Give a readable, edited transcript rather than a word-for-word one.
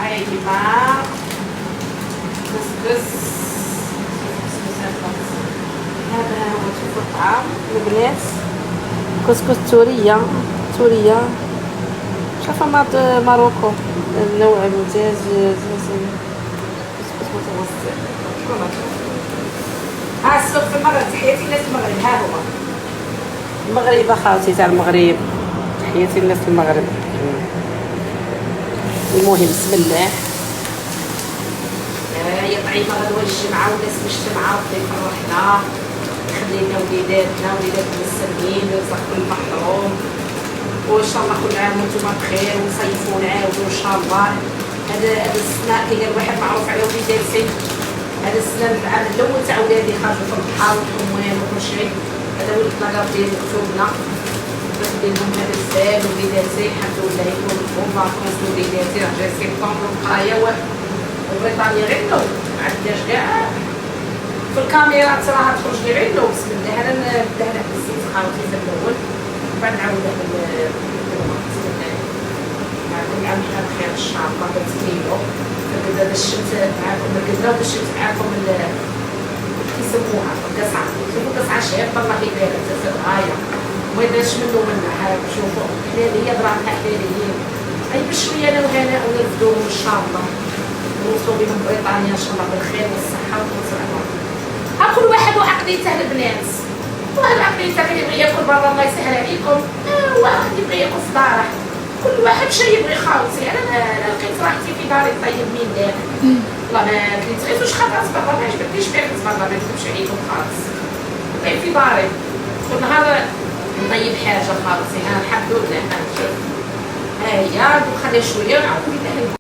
عايمة كسكس. هذا هو شوفوا الطعام البنات، كسكس تورية شافة ماروكو، النوع ممتاز كسكس متوسط. السوق في المغرب، تحياتي لناس المغرب. ها هو المغرب خاوتي تاع المغرب، تحياتي لناس المغرب. المهم بسم الله. هي طعيمه غدوه الجمعه والناس مجتمعه وضيف روحنا، يخلي لنا وليداتنا السامين ويرزقكم المحروم، وان شاء الله كل عام وانتم بخير ونصيفوا نعاودوا ان شاء الله. هذا السنه كيدير واحد معروف عليه وليدات سيد، هذا السنه العام الاول تاع ولادي خرجوا في البحر والحمام وكل شيء. هذا ولد لاكار ديال مكتوبنا ندير لهم هذا الزاد وليداتي الحمد لله يكونوا بون فاكونس. وليداتي راه جاي سيبتمبر وبقايا وبريطانيا غير نوم، ما عندناش كاع في الكاميرات راها تخرج لي غير نوم. بسم الله انا نبدا هذا الزيت خاوتي في الاول وبعد نعاود بسم الله. كل عام وانتم بخير ان شاء الله. كتسميلو كنبدا الشمس معاكم، كنبدا الشمس معاكم كيسموها القصعه، شوفوا قصعه شابه الله يبارك في الغايه وما يديرش منه منها. شوفوا حلاليه دراهمها حلاليين، اي بشويه انا وهناء ونرفدوهم ان شاء الله ونوصلوا بهم بريطانيا ان شاء الله بالخير والصحه والسلامه. ها كل واحد وعقليته البنات، واحد عقليته كيبغي ياكل برا الله يسهل عليكم، واحد يبغي ياكل في داره، كل واحد شي يبغي خاوتي. انا لقيت راحتي في داري طيب مين داك والله ما كنتغيتوش خاطر برا ما عجبتنيش بيركز برا، ما نكذبش عليكم خالص. طيب في داري كل نهار نطيب حاجه خالصي. الحمد لله. ها هي نخليها شويه ونعاود نبدا.